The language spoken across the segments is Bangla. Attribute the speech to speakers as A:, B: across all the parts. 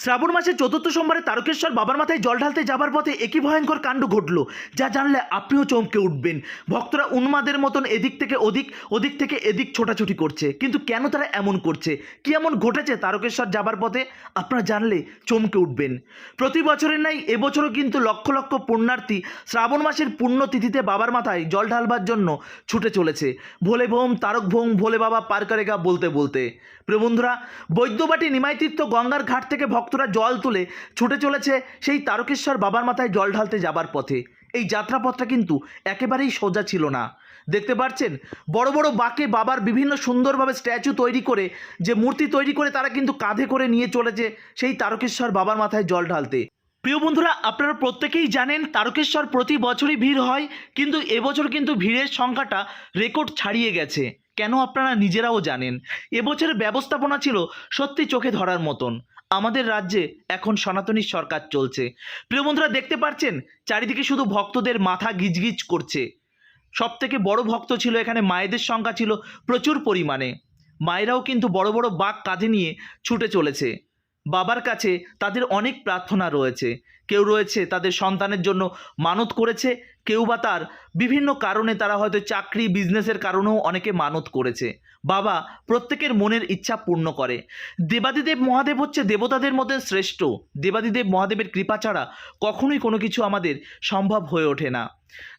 A: শ্রাবণ মাসের চতুর্থ সোমবারে তারকেশ্বর বাবার মাথায় জল ঢালতে যাবার পথে একই ভয়ঙ্কর কাণ্ড ঘটল, যা জানলে আপনিও চমকে উঠবেন। ভক্তরা উন্মাদের মতন এদিক থেকে ওদিক, ওদিক থেকে এদিক ছোটাছুটি করছে। কিন্তু কেন তারা এমন করছে, কি এমন ঘটেছে তারকেশ্বর যাবার পথে, আপনারা জানলে চমকে উঠবেন। প্রতি বছরের নাই এবছরও কিন্তু লক্ষ লক্ষ পুণ্যার্থী শ্রাবণ মাসের পুণ্যতিথিতে বাবার মাথায় জল ঢালবার জন্য ছুটে চলেছে। ভোলে ভোম তারক ভোম ভোলে বাবা পার করেগা বলতে বলতে। প্রিয় বন্ধুরা, বৈদ্যবাটি নিমাইতীর্থ গঙ্গার ঘাট থেকে ভক্তরা জল তুলে ছুটে চলেছে সেই তারকেশ্বর বাবার মাথায় জল ঢালতে যাবার পথে। এই যাত্রাপথটা কিন্তু একেবারেই সোজা ছিল না। দেখতে পাচ্ছেন, বড় বড় বাঁকে বাবার বিভিন্ন সুন্দরভাবে স্ট্যাচু তৈরি করে, যে মূর্তি তৈরি করে তারা কিন্তু কাঁধে করে নিয়ে চলেছে সেই তারকেশ্বর বাবার মাথায় জল ঢালতে। প্রিয় বন্ধুরা, আপনারা প্রত্যেকেই জানেন তারকেশ্বর প্রতি বছরই ভিড় হয়, কিন্তু এবছর কিন্তু ভিড়ের সংখ্যাটা রেকর্ড ছাড়িয়ে গেছে। কেন আপনারা নিজেরাও জানেন। এবছরের ব্যবস্থাপনা ছিল সত্যি চোখে ধরার মতন। আমাদের রাজ্যে এখন সনাতনী সরকার চলছে। প্রিয় বন্ধুরা, দেখতে পাচ্ছেন চারিদিকে শুধু ভক্তদের মাথা গিজগিজ করছে। সব থেকে বড় ভক্ত ছিল এখানে মায়েদের সংখ্যা ছিল প্রচুর পরিমাণে। মায়েরাও কিন্তু বড় বড় বাঁক কাঁধে নিয়ে ছুটে চলেছে বাবার কাছে। তাদের অনেক প্রার্থনা রয়েছে। কেউ রয়েছে তাদের সন্তানের জন্য মানত করেছে, কেউ বা তার বিভিন্ন কারণে তারা হয়তো চাকরি বিজনেসের কারণেও অনেকে মানত করেছে। বাবা প্রত্যেকের মনের ইচ্ছা পূর্ণ করে। দেবাদিদেব মহাদেব হচ্ছে দেবতাদের মধ্যে শ্রেষ্ঠ। দেবাদিদেব মহাদেবের কৃপা ছাড়া কখনোই কোনো কিছু আমাদের সম্ভব হয়ে ওঠে না।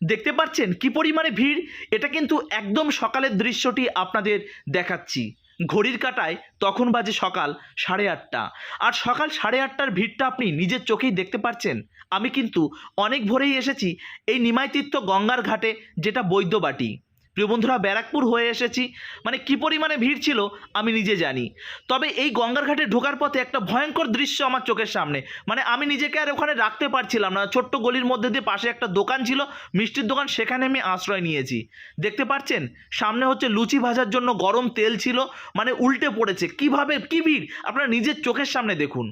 A: দেখতে পাচ্ছেন কি পরিমাণে ভিড়। এটা কিন্তু একদম সকালের দৃশ্যটি আপনাদের দেখাচ্ছি। ঘড়ির কাঁটায় তখন বাজে সকাল 8:30, আর সকাল 8:30টার ভিড়টা আপনি নিজের চোখেই দেখতে পাচ্ছেন। আমি কিন্তু অনেক ভোরেই এসেছি এই নিমাইতীর্থ গঙ্গার ঘাটে, যেটা বৈদ্যবাটি। প্রিয় বন্ধুরা, ব্যারাকপুর হয়ে এসেছি। মানে কি পরিমাণে ভিড় ছিল আমি নিজে জানি। তবে এই গঙ্গার ঘাটে ঢোকার পথে একটা ভয়ঙ্কর দৃশ্য আমার চোখের সামনে। মানে আমি নিজেকে আর ওখানে রাখতে পারছিলাম না। ছোট্ট গলির মধ্যে দিয়ে পাশে একটা দোকান ছিল, মিষ্টির দোকান, সেখানে আমি আশ্রয় নিয়েছি। দেখতে পাচ্ছেন সামনে হচ্ছে লুচি ভাজার জন্য গরম তেল ছিল, মানে উল্টে পড়েছে। কিভাবে কি ভিড় আপনারা নিজের চোখের সামনে দেখুন।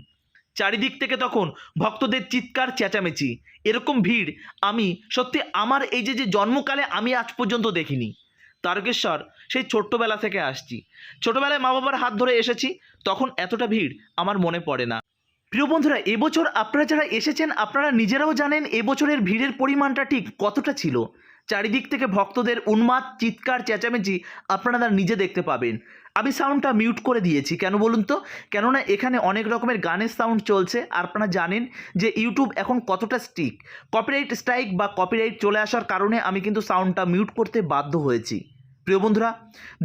A: চারিদিক থেকে তখন ভক্তদের চিৎকার চেঁচামেচি। এরকম ভিড় আমি সত্যি আমার এই যে জন্মকালে আমি আজ পর্যন্ত দেখিনি। তারকেশ্বর সেই ছোট্টবেলা থেকে আসছি। ছোটবেলায় মা বাবার হাত ধরে এসেছি, তখন এতটা ভিড় আমার মনে পড়ে না। প্রিয় বন্ধুরা, এবছর আপনারা যারা এসেছেন আপনারা নিজেরাও জানেন এবছরের ভিড়ের পরিমাণটা ঠিক কতটা ছিল। চারিদিক থেকে ভক্তদের উন্মাদ চিৎকার চেঁচামেচি আপনারা নিজে দেখতে পাবেন। আমি সাউন্ডটা মিউট করে দিয়েছি, কেন বলুন তো? কেননা এখানে অনেক রকমের গানের সাউন্ড চলছে। আর আপনারা জানেন যে ইউটিউব এখন কতটা স্ট্রিক্ট। কপিরাইট স্ট্রাইক বা কপিরাইট চলে আসার কারণে আমি কিন্তু সাউন্ডটা মিউট করতে বাধ্য হয়েছি। প্রিয় বন্ধুরা,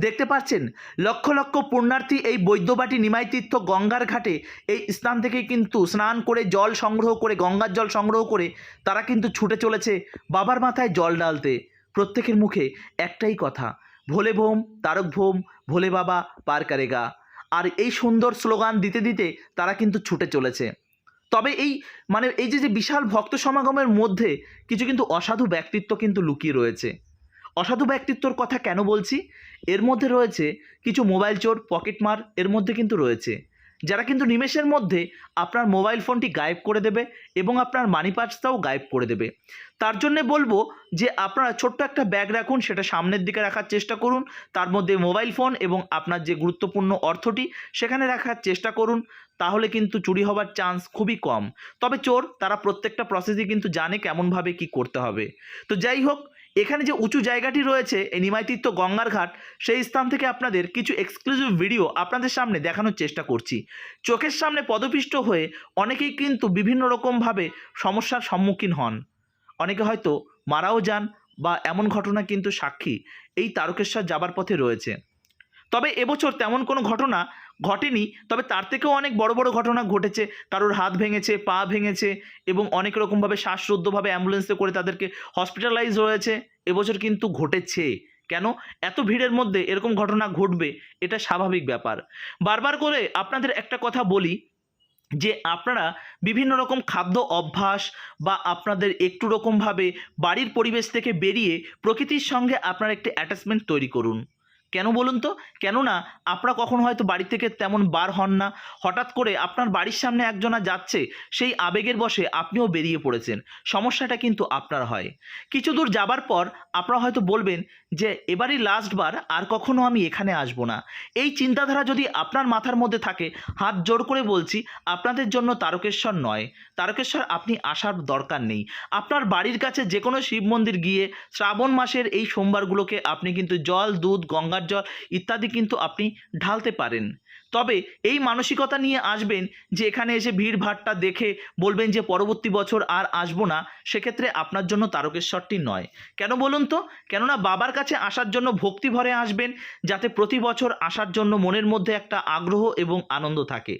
A: দেখতে পাচ্ছেন লক্ষ লক্ষ পুণ্যার্থী এই বৈদ্যবাটি নিমাইতীর্থ গঙ্গার ঘাটে এই স্থান থেকে কিন্তু স্নান করে জল সংগ্রহ করে, গঙ্গার জল সংগ্রহ করে তারা কিন্তু ছুটে চলেছে বাবার মাথায় জল ঢালতে। প্রত্যেকের মুখে একটাই কথা, ভোলে ভোম তারক ভোম ভোলে বাবা পার করেগা। আর এই সুন্দর স্লোগান দিতে দিতে তারা কিন্তু ছুটে চলেছে। তবে এই যে বিশাল ভক্ত সমাগমের মধ্যে কিছু কিন্তু অসাধু ব্যক্তিত্ব কিন্তু লুকিয়ে রয়েছে। অসাধু ব্যক্তিত্বর কথা কেন বলছি? এর মধ্যে রয়েছে কিছু মোবাইল চোর, পকেটমার এর মধ্যে কিন্তু রয়েছে, যারা কিন্তু নিমেষের মধ্যে আপনার মোবাইল ফোনটি গায়েব করে দেবে এবং আপনার মানি পার্সটাও গায়েব করে দেবে। তার জন্যে বলবো যে আপনারা ছোট্ট একটা ব্যাগ রাখুন, সেটা সামনের দিকে রাখার চেষ্টা করুন। তার মধ্যে মোবাইল ফোন এবং আপনার যে গুরুত্বপূর্ণ অর্থটি সেখানে রাখার চেষ্টা করুন। তাহলে কিন্তু চুরি হবার চান্স খুবই কম। তবে চোর তারা প্রত্যেকটা প্রসেসই কিন্তু জানে কেমনভাবে কি করতে হবে। তো যাই হোক, এখানে যে উঁচু জায়গাটি রয়েছে এই নিমাইতীর্থ গঙ্গার ঘাট, সেই স্থান থেকে আপনাদের কিছু এক্সক্লুসিভ ভিডিও আপনাদের সামনে দেখানোর চেষ্টা করছি। চোখের সামনে পদপিষ্ট হয়ে অনেকেই কিন্তু বিভিন্ন রকমভাবে সমস্যার সম্মুখীন হন। অনেকে হয়তো মারাও যান, বা এমন ঘটনা কিন্তু সাক্ষী এই তারকেশ্বর যাবার পথে রয়েছে। তবে এবছর তেমন কোনো ঘটনা ঘটেনি, তবে তার থেকেও অনেক বড় বড় ঘটনা ঘটেছে। কারোর হাত ভেঙেছে, পা ভেঙেছে এবং অনেক রকমভাবে শ্বাসরুদ্ধভাবে অ্যাম্বুলেন্সে করে তাদেরকে হসপিটালাইজ হয়েছে। এবছর কিন্তু ঘটেছে। কেন এত ভিড়ের মধ্যে এরকম ঘটনা ঘটবে, এটা স্বাভাবিক ব্যাপার। বারবার করে আপনাদের একটা কথা বলি যে আপনারা বিভিন্ন রকম খাদ্য অভ্যাস বা আপনাদের একটু রকমভাবে বাড়ির পরিবেশ থেকে বেরিয়ে প্রকৃতির সঙ্গে আপনারা একটি অ্যাটাচমেন্ট তৈরি করুন। কেন বলুন তো? কেননা আপনারা কখনো হয়তো বাড়ি থেকে তেমন বার হন না, হঠাৎ করে আপনার বাড়ির সামনে একজনা যাচ্ছে, সেই আবেগের বশে আপনিও বেরিয়ে পড়েছেন। সমস্যাটা কিন্তু আপনার হয়। কিছু দূর যাবার পর আপনারা হয়তো বলবেন যে এবারই লাস্ট বার, আর কখনো আমি এখানে আসবো না। এই চিন্তাধারা যদি আপনার মাথার মধ্যে থাকে, হাত জোড় করে বলছি আপনাদের জন্য তারকেশ্বর নয়। তারকেশ্বর আপনি আসার দরকার নেই। আপনার বাড়ির কাছে যে কোনো শিব মন্দির গিয়ে শ্রাবণ মাসের এই সোমবারগুলোকে আপনি কিন্তু জল, দুধ, গঙ্গার জল ইত্যাদি কিন্তু আপনি ঢালতে পারেন। তবে এই মানসিকতা নিয়ে আসবেন যে এখানে এসে ভিড়ভাট্টা দেখে বলবেন যে পরবর্তী বছর আর আসবো না, সেক্ষেত্রে আপনার জন্য তারকেশ্বরটি নয়। কেন বলুন তো? কেননা বাবার কাছে আসার জন্য ভক্তি ভরে আসবেন, যাতে প্রতি বছর আসার জন্য মনের মধ্যে একটা আগ্রহ এবং আনন্দ থাকে।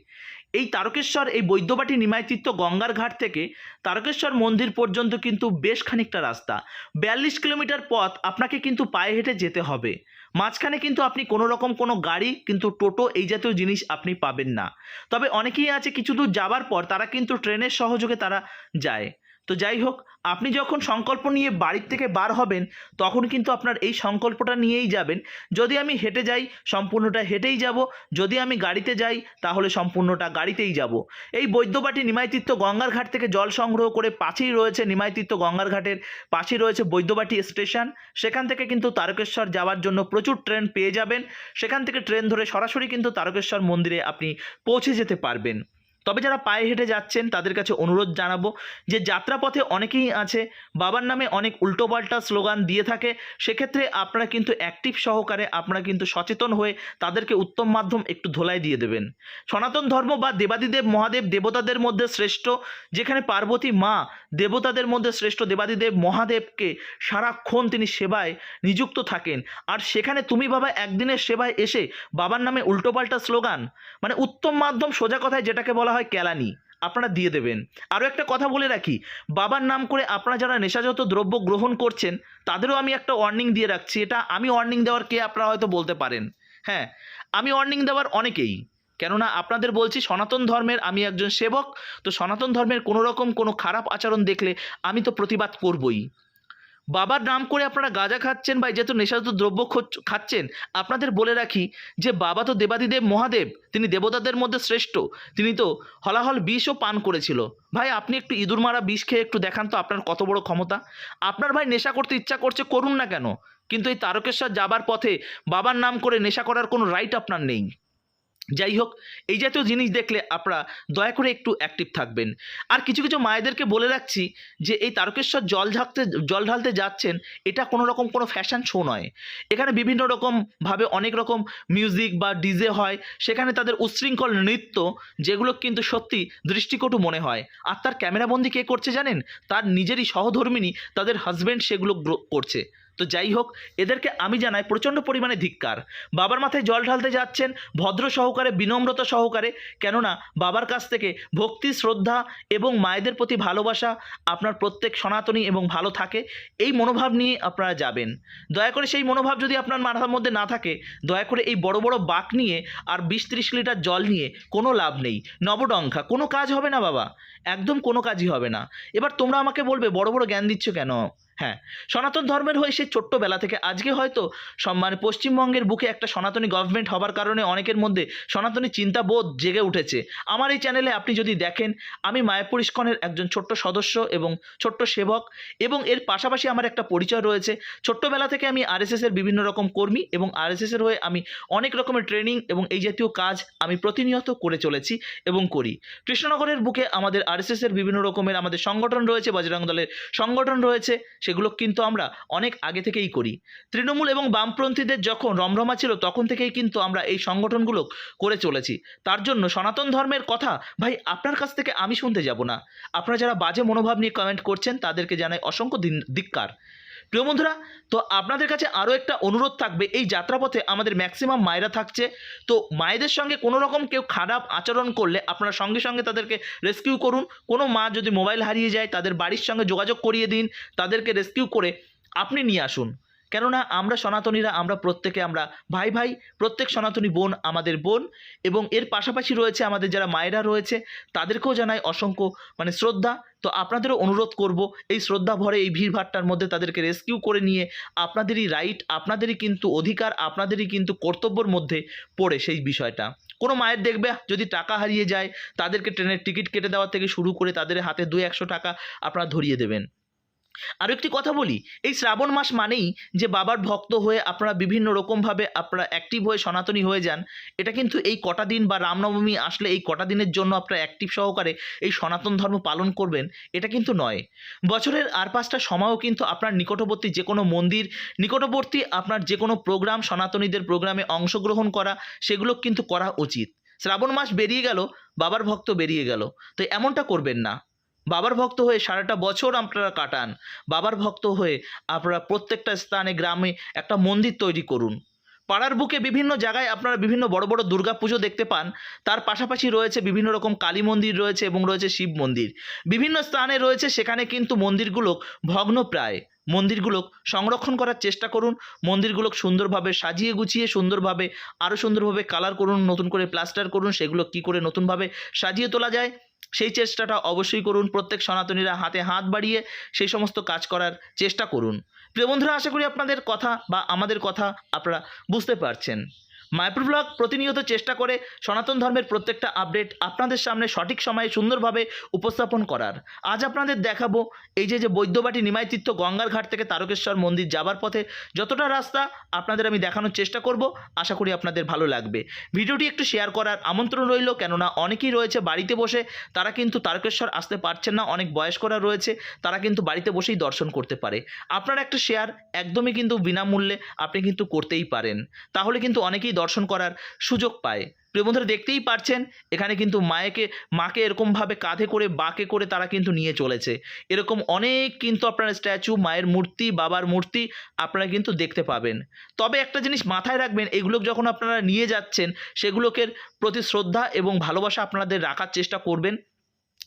A: এই তারকেশ্বর, এই বৈদ্যবাটি নিমাইতীর্থ গঙ্গার ঘাট থেকে তারকেশ্বর মন্দির পর্যন্ত কিন্তু বেশ খানিকটা রাস্তা, 42 কিলোমিটার পথ আপনাকে কিন্তু পায়ে হেঁটে যেতে হবে। মাঝখানে কিন্তু আপনি কোনো রকম কোনো গাড়ি কিন্তু টোটো এই জাতীয় জিনিস আপনি পাবেন না। তবে অনেকেই আছে কিছু দূর যাবার পর তারা কিন্তু ট্রেনের সহযোগে তারা যায়। তো যাই হোক, আপনি যখন সংকল্প নিয়ে বাড়ির থেকে বার হবেন, তখন কিন্তু আপনার এই সংকল্পটা নিয়েই যাবেন, যদি আমি হেঁটে যাই সম্পূর্ণটা হেঁটেই যাব, যদি আমি গাড়িতে যাই তাহলে সম্পূর্ণটা গাড়িতেই যাব। এই বৈদ্যবাটি নিমাইতীর্থ গঙ্গার ঘাট থেকে জল সংগ্রহ করে পাশেই রয়েছে নিমাইতীর্থ গঙ্গার ঘাটের পাশেই রয়েছে বৈদ্যবাটি স্টেশন। সেখান থেকে কিন্তু তারকেশ্বর যাওয়ার জন্য প্রচুর ট্রেন পেয়ে যাবেন। সেখান থেকে ট্রেন ধরে সরাসরি কিন্তু তারকেশ্বর মন্দিরে আপনি পৌঁছে যেতে পারবেন। তবে যারা পায়ে হেঁটে যাচ্ছেন তাদের কাছে অনুরোধ জানাবো যে যাত্রাপথে অনেকেই আছে বাবার নামে অনেক উল্টোপাল্টা স্লোগান দিয়ে থাকে, সেক্ষেত্রে আপনারা কিন্তু অ্যাক্টিভ সহকারে আপনারা কিন্তু সচেতন হয়ে তাদেরকে উত্তম মাধ্যম একটু ধোলাই দিয়ে দেবেন। সনাতন ধর্ম বা দেবাদিদেব মহাদেব দেবতাদের মধ্যে শ্রেষ্ঠ, যেখানে পার্বতী মা দেবতাদের মধ্যে শ্রেষ্ঠ দেবাদিদেব মহাদেবকে সারাক্ষণ তিনি সেবায় নিযুক্ত থাকেন, আর সেখানে তুমি বাবা একদিনের সেবায় এসে বাবার নামে উল্টোপাল্টা স্লোগান, মানে উত্তম মাধ্যম সোজা কথায় যেটাকে বলা হয় কেলানি, আপনারা দিয়ে দেবেন। আরও একটা কথা বলে রাখি, বাবার নাম করে আপনারা যারা নেশাজাত দ্রব্য গ্রহণ করছেন তাদেরও আমি একটা ওয়ার্নিং দিয়ে রাখছি। এটা আমি ওয়ার্নিং দেওয়ার কে আপনারা হয়তো বলতে পারেন, হ্যাঁ আমি ওয়ার্নিং দেওয়ার অনেকেই, কেননা আপনাদের বলছি সনাতন ধর্মের আমি একজন সেবক, তো সনাতন ধর্মের কোনো রকম কোনো খারাপ আচরণ দেখলে আমি তো প্রতিবাদ করবই। বাবার নাম করে আপনারা গাঁজা খাচ্ছেন বা যেহেতু নেশাজাত দ্রব্য খাচ্ছেন, আপনাদের বলে রাখি যে বাবা তো দেবাদিদেব মহাদেব, তিনি দেবতাদের মধ্যে শ্রেষ্ঠ, তিনি তো হলাহল বিষও পান করেছিল। ভাই আপনি একটু ইঁদুর মারা বিষ খেয়ে একটু দেখান তো আপনার কত বড় ক্ষমতা। আপনার ভাই নেশা করতে ইচ্ছা করছে, করুন না কেন, কিন্তু এই তারকেশ্বর যাবার পথে বাবার নাম করে নেশা করার কোনো রাইট আপনার নেই। যাই হোক, এই জাতীয় জিনিস দেখলে আপনারা দয়া করে একটু অ্যাক্টিভ থাকবেন। আর কিছু কিছু মায়েদেরকে বলে রাখছি যে এই তারকেশ্বর জল ঢালতে যাচ্ছেন, এটা কোনো রকম কোনো ফ্যাশন শো নয়। এখানে বিভিন্ন রকমভাবে অনেক রকম মিউজিক বা ডিজে হয়, সেখানে তাদের উচ্ছৃঙ্খল নৃত্য, যেগুলো কিন্তু সত্যি দৃষ্টিকটু মনে হয়। আর তার ক্যামেরাবন্দি কে করছে জানেন? তার নিজেরই সহধর্মিণী, তাদের হাজব্যান্ড সেগুলো করছে। তো যাই হোক, এদেরকে আমি জানাই প্রচণ্ড পরিমাণে ধিক্কার। বাবার মাথায় জল ঢালতে যাচ্ছেন ভদ্র সহকারে, বিনম্রতা সহকারে, কেননা বাবার কাছ থেকে ভক্তি, শ্রদ্ধা এবং মায়েদের প্রতি ভালোবাসা আপনার প্রত্যেক সনাতনী এবং ভালো থাকে, এই মনোভাব নিয়ে আপনারা যাবেন। দয়া করে সেই মনোভাব যদি আপনার মাথার মধ্যে না থাকে, দয়া করে এই বড় বড় বাঁক নিয়ে আর 20-30 লিটার জল নিয়ে কোনো লাভ নেই। নবডঙ্কা কোনো কাজ হবে না বাবা, একদম কোনো কাজই হবে না। এবার তোমরা আমাকে বলবে বড় বড় জ্ঞান দিচ্ছ কেন? হ্যাঁ, সনাতন ধর্মের হয়ে সেই ছোট্টবেলা থেকে আজকে হয়তো মানে পশ্চিমবঙ্গের বুকে একটা সনাতনী গভর্নমেন্ট হবার কারণে অনেকের মধ্যে সনাতনী চিন্তাবোধ জেগে উঠেছে। আমার এই চ্যানেলে আপনি যদি দেখেন, আমি মায়াপুর ইস্কনের একজন ছোট্ট সদস্য এবং ছোট্ট সেবক, এবং এর পাশাপাশি আমার একটা পরিচয় রয়েছে। ছোট্টবেলা থেকে আমি আরএসএসের বিভিন্ন রকম কর্মী এবং আরএসএসের হয়ে আমি অনেক রকমের ট্রেনিং এবং এই জাতীয় কাজ আমি প্রতিনিয়ত করে চলেছি এবং করি। কৃষ্ণনগরের বুকে আমাদের আরএসএসের বিভিন্ন রকমের আমাদের সংগঠন রয়েছে, বজরং দলের সংগঠন রয়েছে, সেগুলো কিন্তু আমরা অনেক আগে থেকেই করি। তৃণমূল এবং বামপন্থীদের যখন রমরমা ছিল তখন থেকেই কিন্তু আমরা এই সংগঠনগুলো করে চলেছি। তার জন্য সনাতন ধর্মের কথা ভাই আপনার কাছ থেকে আমি শুনতে যাব না। আপনারা যারা বাজে মনোভাব নিয়ে কমেন্ট করছেন তাদেরকে জানাই অসংখ্য ধিক্কার। প্রিয় বন্ধুরা, তো আপনাদের কাছে আরও একটা অনুরোধ থাকবে, এই যাত্রাপথে আমাদের ম্যাক্সিমাম মায়েরা থাকছে, তো মায়েদের সঙ্গে কোনো রকম কেউ খারাপ আচরণ করলে আপনারা সঙ্গে সঙ্গে তাদেরকে রেস্কিউ করুন। কোনো মা যদি মোবাইল হারিয়ে যায় তাদের বাড়ির সঙ্গে যোগাযোগ করিয়ে দিন, তাদেরকে রেস্কিউ করে আপনি নিয়ে আসুন। কেননা আমরা সনাতনীরা আমরা প্রত্যেকে আমরা ভাই ভাই, প্রত্যেক সনাতনী বোন আমাদের বোন। এবং এর পাশাপাশি রয়েছে আমাদের যারা মায়েরা রয়েছে তাদেরকেও জানাই অসংখ্য শ্রদ্ধা। তো আপনাদেরও অনুরোধ করব এই শ্রদ্ধা ভরে এই ভিড়ভাট্টার মধ্যে তাদেরকে রেস্কিউ করে নিয়ে আপনাদেরই রাইট, আপনাদেরই কিন্তু অধিকার, আপনাদেরই কিন্তু কর্তব্যের মধ্যে পড়ে সেই বিষয়টা। কোনো মায়ের দেখবে যদি টাকা হারিয়ে যায় তাদেরকে ট্রেনের টিকিট কেটে দেওয়া থেকে শুরু করে তাদের হাতে 200-100 টাকা আপনারা ধরিয়ে দেবেন। আরও একটি কথা বলি, এই শ্রাবণ মাস মানেই যে বাবার ভক্ত হয়ে আপনারা বিভিন্ন রকমভাবে আপনারা অ্যাক্টিভ হয়ে সনাতনী হয়ে যান, এটা কিন্তু এই কটা দিন বা রামনবমী আসলে এই কটা দিনের জন্য আপনারা অ্যাক্টিভ সহকারে এই সনাতন ধর্ম পালন করবেন এটা কিন্তু নয়। বছরের আর 5টা সময়ও কিন্তু আপনার নিকটবর্তী যে কোনো মন্দির, নিকটবর্তী আপনার যে কোনো প্রোগ্রাম, সনাতনীদের প্রোগ্রামে অংশগ্রহণ করা সেগুলো কিন্তু করা উচিত। শ্রাবণ মাস বেরিয়ে গেল, বাবার ভক্ত বেরিয়ে গেল, তো এমনটা করবেন না। বাবার ভক্ত হয়ে সারাটা বছর আপনারা কাটান, বাবার ভক্ত হয়ে আপনারা প্রত্যেকটা স্থানে গ্রামে একটা মন্দির তৈরি করুন। পাড়ার বুকে বিভিন্ন জায়গায় আপনারা বিভিন্ন বড় বড় দুর্গা পুজো দেখতে পান, তার পাশাপাশি রয়েছে বিভিন্ন রকম কালী মন্দির রয়েছে এবং রয়েছে শিব মন্দির, বিভিন্ন স্থানে রয়েছে। সেখানে কিন্তু মন্দিরগুলো ভগ্নপ্রায়, মন্দিরগুলো সংরক্ষণ করার চেষ্টা করুন, মন্দিরগুলো সুন্দরভাবে সাজিয়ে গুছিয়ে সুন্দরভাবে আরও সুন্দরভাবে কালার করুন, নতুন করে প্লাস্টার করুন, সেগুলো কি করে নতুনভাবে সাজিয়ে তোলা যায় সেই চেষ্টাটা অবশ্যই করুন। প্রত্যেক সনাতনীরা হাতে হাত বাড়িয়ে সেই সমস্ত কাজ করার চেষ্টা করুন। প্রিয় বন্ধুরা, আশা করি আপনাদের কথা বা আমাদের কথা আপনারা বুঝতে পারছেন। মায়াপুর ব্লগ প্রতিনিয়ত চেষ্টা করে সনাতন ধর্মের প্রত্যেকটা আপডেট আপনাদের সামনে সঠিক সময়ে সুন্দরভাবে উপস্থাপন করার। আজ আপনাদের দেখাবো এই যে বৈদ্যবাটি নিমাইতীর্থ গঙ্গার ঘাট থেকে তারকেশ্বর মন্দির যাবার পথে যতটা রাস্তা আপনাদের আমি দেখানোর চেষ্টা করব। আশা করি আপনাদের ভালো লাগবে। ভিডিওটি একটু শেয়ার করার আমন্ত্রণ রইল, কেননা অনেকেই রয়েছে বাড়িতে বসে তারা কিন্তু তারকেশ্বর আসতে পারছেন না, অনেক বয়স্করা রয়েছে তারা কিন্তু বাড়িতে বসেই দর্শন করতে পারে। আপনার একটা শেয়ার একদমই কিন্তু বিনামূল্যে আপনি কিন্তু করতেই পারেন, তাহলে কিন্তু অনেকেই দর্শন করার সুযোগ পায়। প্রিয় বন্ধুরা, দেখতেই পারছেন এখানে কিন্তু মাকে এরকমভাবে কাঁধে করে বাঁকে করে তারা কিন্তু নিয়ে চলেছে। এরকম অনেক কিন্তু আপনারা স্ট্যাচু, মায়ের মূর্তি, বাবার মূর্তি আপনারা কিন্তু দেখতে পাবেন। তবে একটা জিনিস মাথায় রাখবেন, এগুলো যখন আপনারা নিয়ে যাচ্ছেন সেগুলোকে প্রতি শ্রদ্ধা এবং ভালোবাসা আপনাদের রাখার চেষ্টা করবেন,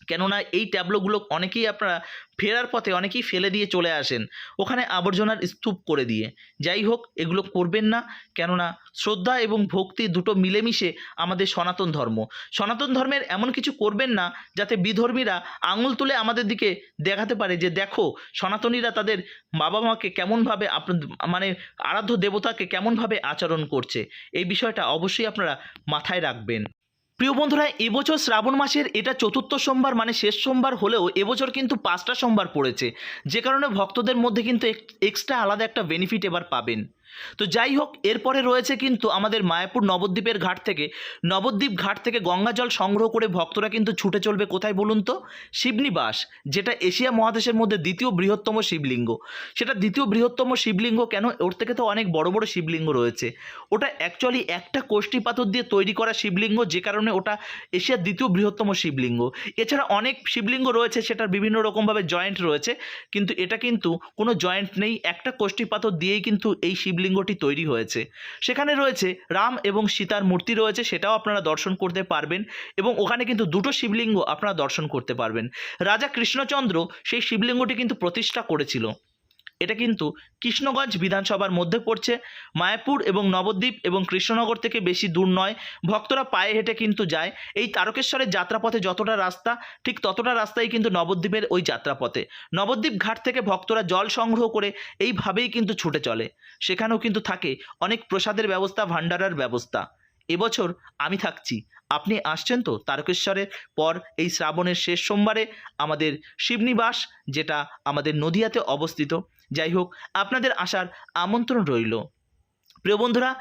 A: কেননা এই ট্যাবলোগুলো অনেকেই আপনারা ফেরার পথে অনেকেই ফেলে দিয়ে চলে আসেন ওখানে আবর্জনার স্তূপ করে দিয়ে। যাই হোক, এগুলো করবেন না, কেননা শ্রদ্ধা এবং ভক্তি দুটো মিলেমিশে আমাদের সনাতন ধর্ম। সনাতন ধর্মের এমন কিছু করবেন না যাতে বিধর্মীরা আঙুল তুলে আমাদের দিকে দেখাতে পারে যে দেখো সনাতনীরা তাদের বাবা মাকে কেমনভাবে আরাধ্য দেবতাকে কেমনভাবে আচরণ করছে। এই বিষয়টা অবশ্যই আপনারা মাথায় রাখবেন। প্রিয় বন্ধুরা, এবছর শ্রাবণ মাসের এটা 4র্থ সোমবার শেষ সোমবার হলেও এবছর কিন্তু 5টা সোমবার পড়েছে, যে কারণে ভক্তদের মধ্যে কিন্তু এক্সট্রা আলাদা একটা বেনিফিট এবার পাবেন। তো যাই হোক, এরপরে রয়েছে কিন্তু আমাদের মায়াপুর নবদ্বীপের নবদ্বীপ ঘাট থেকে গঙ্গা জল সংগ্রহ করে ভক্তরা কিন্তু ছুটে চলবে কোথায় বলুন তো? শিবনিবাস, যেটা এশিয়া মহাদেশের মধ্যে দ্বিতীয় বৃহত্তম শিবলিঙ্গ। সেটা দ্বিতীয় বৃহত্তম শিবলিঙ্গ কেন? ওর থেকে তো অনেক বড় বড় শিবলিঙ্গ রয়েছে। ওটা অ্যাকচুয়ালি একটা কোষ্ঠী পাথর দিয়ে তৈরি করা শিবলিঙ্গ, যে কারণে ওটা এশিয়ার দ্বিতীয় বৃহত্তম শিবলিঙ্গ। এছাড়া অনেক শিবলিঙ্গ রয়েছে, সেটার বিভিন্ন রকমভাবে জয়েন্ট রয়েছে, কিন্তু এটা কিন্তু কোনো জয়েন্ট নেই, একটা কোষ্ঠী পাথর দিয়েই কিন্তু এই শিবলিঙ্গটি তৈরি হয়েছে। সেখানে রয়েছে রাম এবং সীতার মূর্তি রয়েছে, সেটাও আপনারা দর্শন করতে পারবেন, এবং ওখানে কিন্তু দুটো শিবলিঙ্গ আপনারা দর্শন করতে পারবেন। রাজা কৃষ্ণচন্দ্র সেই শিবলিঙ্গটি কিন্তু প্রতিষ্ঠা করেছিল। এটা কিন্তু কৃষ্ণগঞ্জ বিধানসভার মধ্যে পড়ছে। মায়াপুর এবং নবদ্বীপ এবং কৃষ্ণনগর থেকে বেশি দূর নয়, ভক্তরা পায়ে হেঁটে কিন্তু যায়। এই তারকেশ্বরের যাত্রাপথে যতটা রাস্তা, ঠিক ততটা রাস্তাই কিন্তু নবদ্বীপের ওই যাত্রাপথে। নবদ্বীপ ঘাট থেকে ভক্তরা জল সংগ্রহ করে এইভাবেই কিন্তু ছুটে চলে। সেখানেও কিন্তু থাকে অনেক প্রসাদের ব্যবস্থা, ভান্ডারার ব্যবস্থা। এবছর আমি থাকছি, আপনি আসছেন তো? তারকেশ্বরের পর এই শ্রাবণের শেষ সোমবারে আমাদের শিবনিবাস, যেটা আমাদের নদিয়াতে অবস্থিত। যাই হোক, আপনাদের আসার আমন্ত্রণ রইল। প্রিয় বন্ধুরা,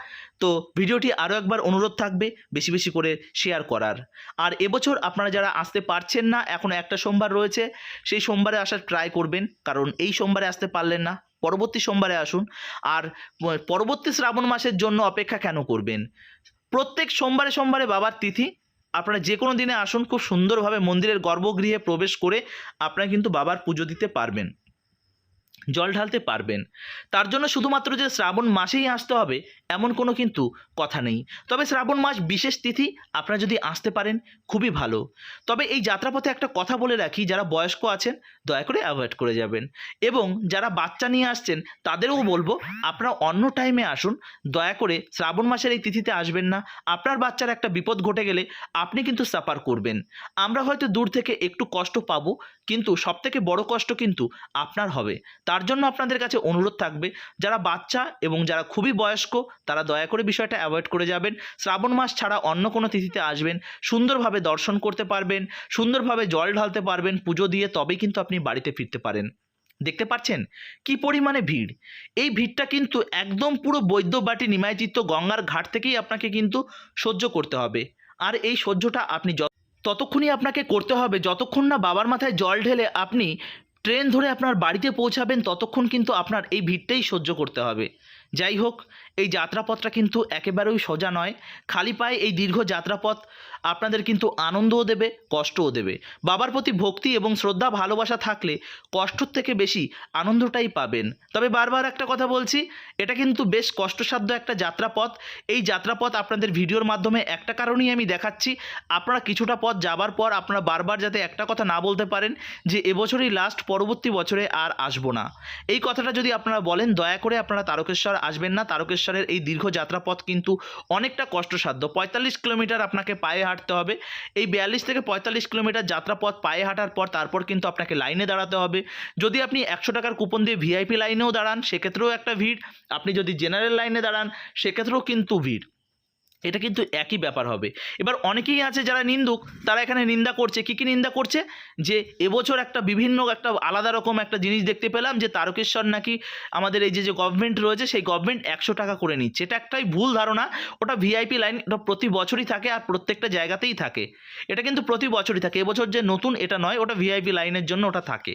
A: তো ভিডিওটি আরও একবার অনুরোধ থাকবে বেশি বেশি করে শেয়ার করার। আর এবছর আপনারা যারা আসতে পারছেন না, এখনও একটা সোমবার রয়েছে, সেই সোমবারে আসার ট্রাই করবেন, কারণ এই সোমবারে আসতে পারলেন না, পরবর্তী সোমবারে আসুন। আর পরবর্তী শ্রাবণ মাসের জন্য অপেক্ষা কেন করবেন? প্রত্যেক সোমবারে সোমবারে বাবার তিথি, আপনারা যে কোনো দিনে আসুন, খুব সুন্দরভাবে মন্দিরের গর্ভগৃহে প্রবেশ করে আপনারা কিন্তু বাবার পুজো দিতে পারবেন। জল ঢালতে পারবেন। তার জন্য শুধুমাত্র যে শ্রাবণ মাসেই আসতে হবে এমন কোনো কিন্তু কথা নেই। তবে শ্রাবণ মাস বিশেষ তিথি, আপনারা যদি আসতে পারেন খুবই ভালো। তবে এই যাত্রাপথে একটা কথা বলে রাখি, যারা বয়স্ক আছেন দয়া করে অ্যাভয়েড করে যাবেন, এবং যারা বাচ্চা নিয়ে আসছেন তাদেরও বলবো আপনারা অন্য টাইমে আসুন, দয়া করে শ্রাবণ মাসের এই তিথিতে আসবেন না। আপনার বাচ্চার একটা বিপদ ঘটে গেলে আপনি কিন্তু সাফার করবেন। আমরা হয়তো দূর থেকে একটু কষ্ট পাবো, কিন্তু সবথেকে বড় কষ্ট কিন্তু আপনার হবে। তার জন্য আপনাদের কাছে অনুরোধ থাকবে, যারা বাচ্চা এবং যারা খুবই বয়স্ক তারা দয়া করে বিষয়টা অ্যাভয়েড করে যাবেন। শ্রাবণ মাস ছাড়া অন্য কোনো তিথিতে আসবেন, সুন্দরভাবে দর্শন করতে পারবেন, সুন্দরভাবে জল ঢালতে পারবেন, পুজো দিয়ে তবেই কিন্তু আপনি বাড়িতে ফিরতে পারেন। দেখতে পাচ্ছেন কি পরিমাণে ভিড়। এই ভিড়টা কিন্তু একদম পুরো বৈদ্যবাটি নিমাইচিত্ত গঙ্গার ঘাট থেকেই আপনাকে কিন্তু সহ্য করতে হবে। আর এই সহ্যটা আপনি ততক্ষণই আপনাকে করতে হবে যতক্ষণ না বাবার মাথায় জল ঢেলে আপনি ট্রেন ধরে আপনার বাড়িতে পৌঁছাবেন, ততক্ষণ কিন্তু আপনার এই ভিড়টাই সহ্য করতে হবে। যাই হোক, এই যাত্রাপথটা কিন্তু একেবারেই সোজা নয়। খালি পায়ে এই দীর্ঘ যাত্রাপথ আপনাদের কিন্তু আনন্দও দেবে, কষ্টও দেবে। বাবার প্রতি ভক্তি এবং শ্রদ্ধা ভালোবাসা থাকলে কষ্টর থেকে বেশি আনন্দটাই পাবেন। তবে বারবার একটা কথা বলছি, এটা কিন্তু বেশ কষ্টসাধ্য একটা যাত্রাপথ। এই যাত্রাপথ আপনাদের ভিডিওর মাধ্যমে একটা কারণেই আমি দেখাচ্ছি, আপনারা কিছুটা পথ যাবার পর আপনারা বারবার যাতে একটা কথা না বলতে পারেন যে এবছরই লাস্ট, পরবর্তী বছরে আর আসবো না। এই কথাটা যদি আপনারা বলেন, দয়া করে আপনারা তারকেশ্বর আসবেন না। তারকেশ্বরের এই দীর্ঘ যাত্রাপথ কিন্তু অনেকটা কষ্টসাধ্য। 45 কিলোমিটার আপনাকে পায়ে হাঁটতে হবে। এই 42 থেকে 45 কিলোমিটার যাত্রাপথ পায়ে হাঁটার পর তারপর কিন্তু আপনাকে লাইনে দাঁড়াতে হবে। যদি আপনি 100 টাকার কুপন দিয়ে ভিআইপি লাইনেও দাঁড়ান সেক্ষেত্রেও একটা ভিড়, আপনি যদি জেনারেল লাইনে দাঁড়ান সেক্ষেত্রেও কিন্তু ভিড়। এটা কিন্তু একই ব্যাপার হবে। এবার অনেকেই আছে যারা নিন্দুক, তারা এখানে নিন্দা করছে। কী নিন্দা করছে? যে এবছর একটা বিভিন্ন একটা আলাদা রকম একটা জিনিস দেখতে পেলাম, যে তারকেশ্বর নাকি আমাদের এই যে গভর্নমেন্ট রয়েছে সেই গভর্নমেন্ট 100 টাকা করে নিচ্ছে। এটা একটাই ভুল ধারণা। ওটা ভিআইপি লাইন, এটা প্রতি বছরই থাকে আর প্রত্যেকটা জায়গাতেই থাকে। এটা কিন্তু প্রতি বছরই থাকে, এবছর যে নতুন এটা নয়, ওটা ভিআইপি লাইনের জন্য ওটা থাকে।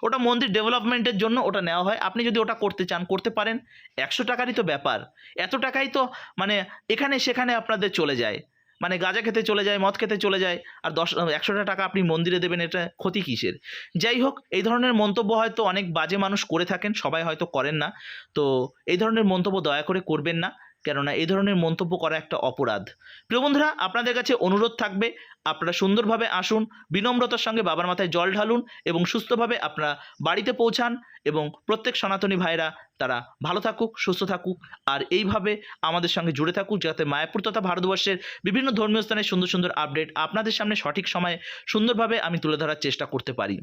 A: ওটা মন্দির ডেভেলপমেন্টের জন্য ওটা নেওয়া হয়। আপনি যদি ওটা করতে চান করতে পারেন, 100 টাকারই তো ব্যাপার। এত টাকাই তো মানে এখানে সেখানে আপনাদের চলে যায়, মানে গাঁজা খেতে চলে যায়, মদ খেতে চলে যায়, আর 100টা টাকা আপনি মন্দিরে দেবেন, এটা ক্ষতি কিসের? যাই হোক, এই ধরনের মন্তব্য হয়তো অনেক বাজে মানুষ করে থাকেন, সবাই হয়তো করেন না। তো এই ধরনের মন্তব্য দয়া করে করবেন না, কেননা এই ধরনের মন্তব্য করা একটা অপরাধ। প্রিয় বন্ধুরা, আপনাদের কাছে অনুরোধ থাকবে আপনারা সুন্দরভাবে আসুন, বিনম্রতার সঙ্গে বাবার মাথায় জল ঢালুন এবং সুস্থভাবে আপনারা বাড়িতে পৌঁছান, এবং প্রত্যেক সনাতনী ভাইরা তারা ভালো থাকুক, সুস্থ থাকুক, আর এইভাবে আমাদের সঙ্গে জুড়ে থাকুক, যাতে মায়াপুর তথা ভারতবর্ষের বিভিন্ন ধর্মীয় স্থানের সুন্দর সুন্দর আপডেট আপনাদের সামনে সঠিক সময়ে সুন্দরভাবে আমি তুলে ধরার চেষ্টা করতে পারি।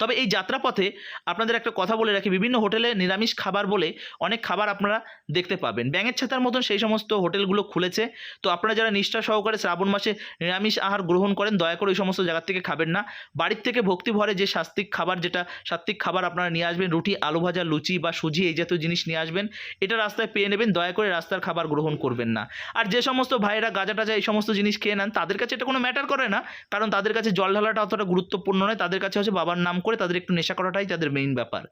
A: তবে এই যাত্রাপথে আপনাদের একটা কথা বলে রাখি, বিভিন্ন হোটেলে নিরামিষ খাবার বলে অনেক খাবার আপনারা দেখতে পাবেন। ব্যাঙের ছাতার মতন সেই সমস্ত হোটেলগুলো খুলেছে। তো আপনারা যারা নিষ্ঠা সহকারে শ্রাবণ মাসে নিরামিষ আহার গ্রহণ করেন, দয়া করে ওই সমস্ত জায়গা থেকে খাবেন না। বাড়ির থেকে ভক্তি ভরে যে সাত্বিক খাবার আপনারা নিয়ে আসবেন, রুটি, আলু ভাজা, লুচি বা সুজি এই জাতীয় জিনিস নিয়ে আসবেন। এটা রাস্তায় পেয়ে নেবেন, দয়া করে রাস্তার খাবার গ্রহণ করবেন না। আর যে সমস্ত ভাইরা গাঁজা টাজা এই সমস্ত জিনিস খেয়ে নেন, তাদের কাছে এটা কোনো ম্যাটার করে না, কারণ তাদের কাছে জল ঢালাটা অতটা গুরুত্বপূর্ণ নয়। তাদের কাছে হচ্ছে বাবার নাম করে তাদের একটু নেশা করাটাই তাদের মেইন ব্যাপার।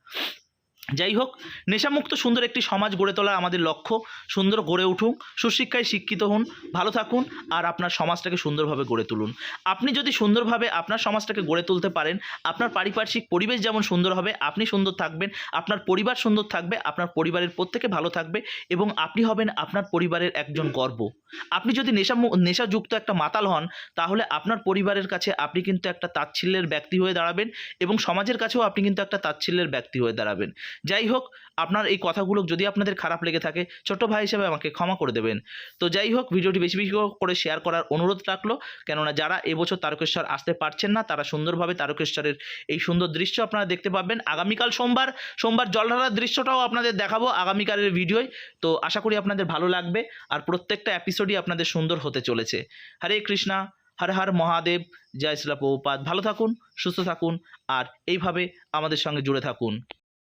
A: যাই হোক, নেশামুক্ত সুন্দর একটি সমাজ গড়ে তোলা আমাদের লক্ষ্য। সুন্দর গড়ে উঠুন, সুশিক্ষায় শিক্ষিত হন, ভালো থাকুন, আর আপনার সমাজটাকে সুন্দরভাবে গড়ে তুলুন। আপনি যদি সুন্দরভাবে আপনার সমাজটাকে গড়ে তুলতে পারেন, আপনার পারিপার্শ্বিক পরিবেশ যেমন সুন্দর হবে, আপনি সুন্দর থাকবেন, আপনার পরিবার সুন্দর থাকবে, আপনার পরিবারের প্রত্যেকে ভালো থাকবে, এবং আপনি হবেন আপনার পরিবারের একজন গর্ব। আপনি যদি নেশাযুক্ত একটা মাতাল হন, তাহলে আপনার পরিবারের কাছে আপনি কিন্তু একটা তাচ্ছিল্যের ব্যক্তি হয়ে দাঁড়াবেন, এবং সমাজের কাছেও আপনি কিন্তু একটা তাচ্ছিল্যের ব্যক্তি হয়ে দাঁড়াবেন। যাই হোক, আপনার এই কথাগুলো যদি আপনাদের খারাপ লেগে থাকে, ছোট ভাই হিসেবে আমাকে ক্ষমা করে দেবেন। তো যাই হোক, ভিডিওটি বেশি বেশি করে শেয়ার করার অনুরোধ রাখলো, কেননা যারা এবছর তারকেশ্বর আসতে পারছেন না, তারা সুন্দরভাবে তারকেশ্বরের এই সুন্দর দৃশ্য আপনারা দেখতে পাবেন। আগামীকাল সোমবার জল ঢালার দৃশ্যটাও আপনাদের দেখাবো আগামীকালের ভিডিওয়। তো আশা করি আপনাদের ভালো লাগবে, আর প্রত্যেকটা এপিসোডই আপনাদের সুন্দর হতে চলেছে। হরে কৃষ্ণা, হর হর মহাদেব, জয় শ্রীলা প্রভুপাদ। ভালো থাকুন, সুস্থ থাকুন, আর এইভাবে আমাদের সঙ্গে জুড়ে থাকুন।